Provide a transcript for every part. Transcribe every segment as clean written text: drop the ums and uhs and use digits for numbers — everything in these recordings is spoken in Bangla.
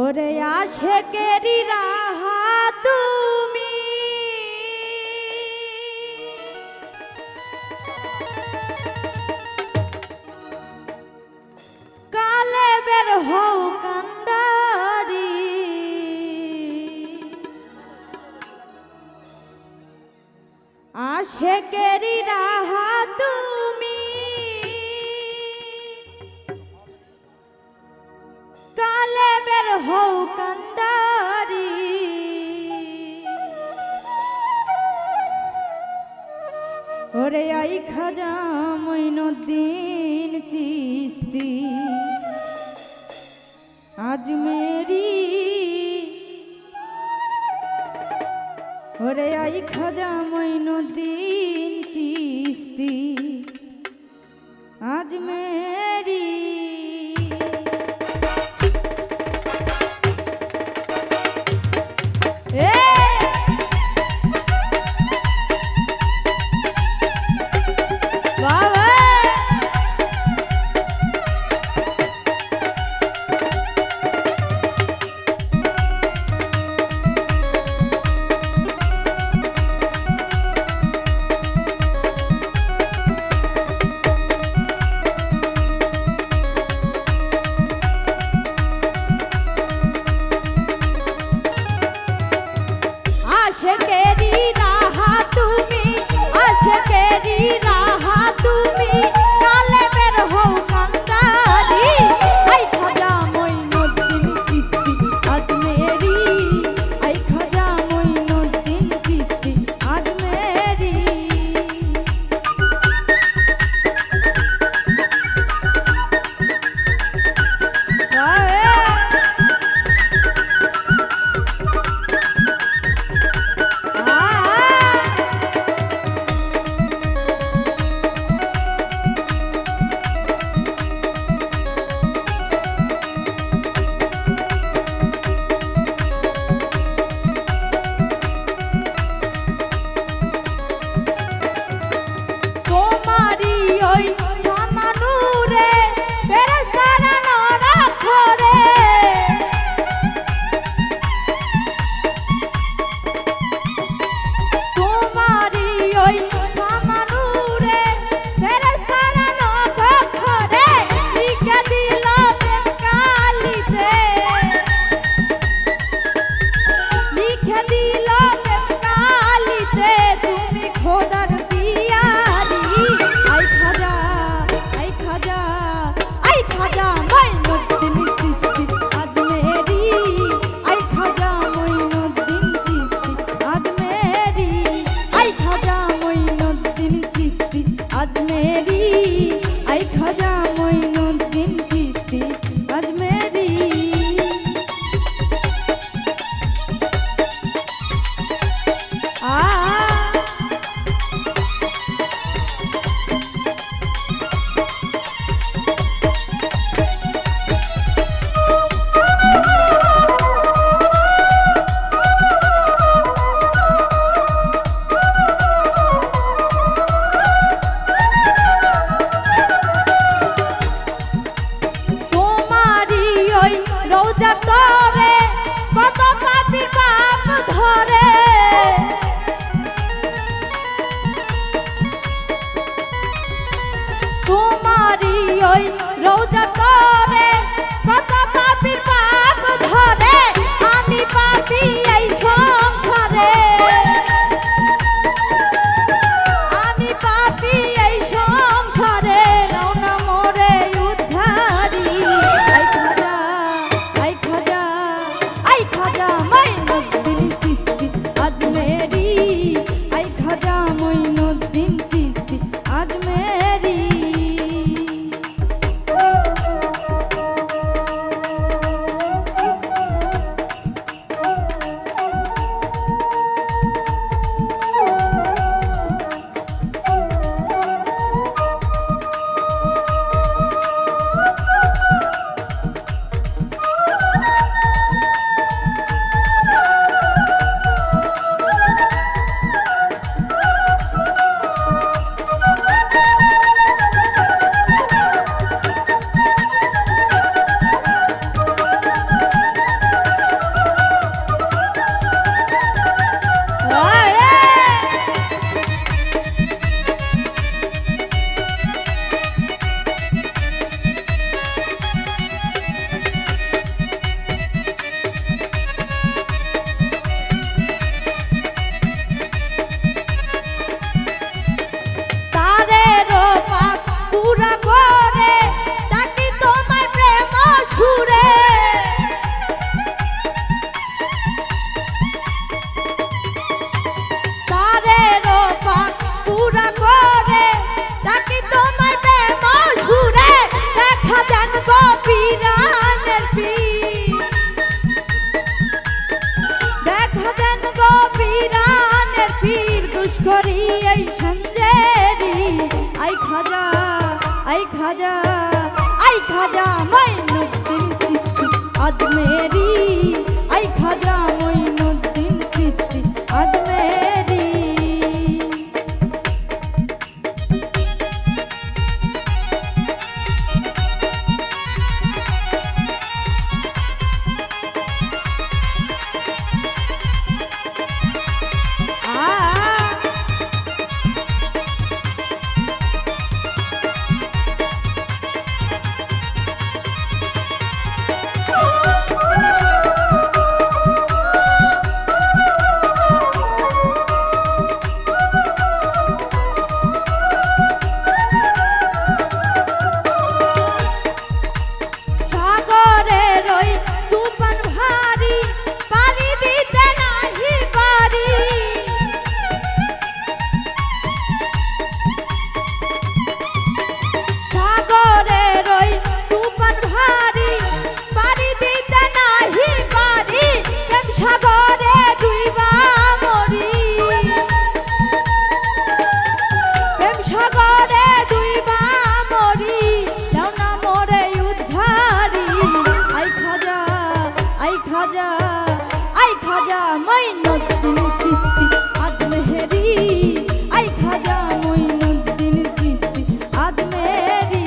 ওরে আশেকেরি রাহা তুমি কালে বের হও কান্ডারি আশেকেরি রাহা তুমি কালে বের হও কান্ডারি ওরে আই খাজা মঈনুদ্দিন চিশতি আজমেরি ওরে আই খাজা মঈনুদ্দিন চিশতি আজমেরি আশেকেরি রাহা তুমি আশেকেরি রাহা তুমি কালে বের হও কান্ডারি আই খাজা মঈনুদ্দিন চিশতি আজমেরি আই খাজা মঈনুদ্দিন চিশতি আজমেরি খাজা মঈনুদ্দিন চিশতি আজমেরি আই খাজা মঈনুদ্দিন চিশতি আজমেরি খাজা মঈনুদ্দিন চিশতি আজমেরি আই খাজা মঈনুদ্দিন চিশতি আজমেরি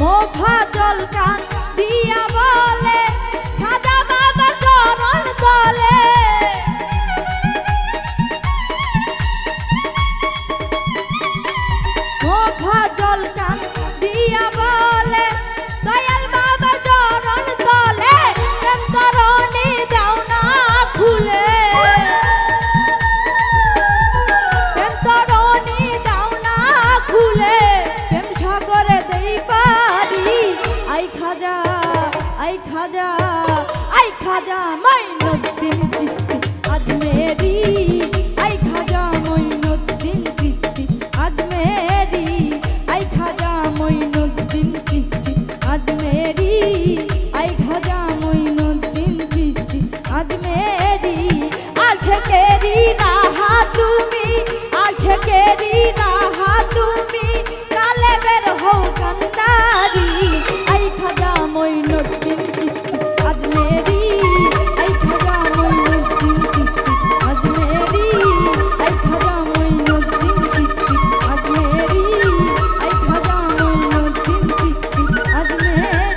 মোফাজ্জল কান দিয়া বলে খাজা বাবার চরণ তলে মোফাজ্জল কান দিয়া বলে দয়াল বাবার চরণ তলে প্রেম তরণী দাও না খুলে প্রেম তরণী দাও না খুলে প্রেম সাগরে দেই আই খাজা মঈনুদ্দিন চিশতি আজমেরি আই খাজা মঈনুদ্দিন চিশতি আজমেরি আই খাজা মঈনুদ্দিন চিশতি আজমেরি আই খাজা মঈনুদ্দিন চিশতি আজমেরি আশকেরি রাহা তুমি আশকেরি রাহা তুমি কালে বের হও কান্দারি আই খাজা মঈনুদ্দিন চিশতি আজমেরি আই খাজা মঈনুদ্দিন চিশতি আজমেরি আই খাজা মঈনুদ্দিন চিশতি আজমেরি আই খাজা মঈনুদ্দিন চিশতি আজমেরি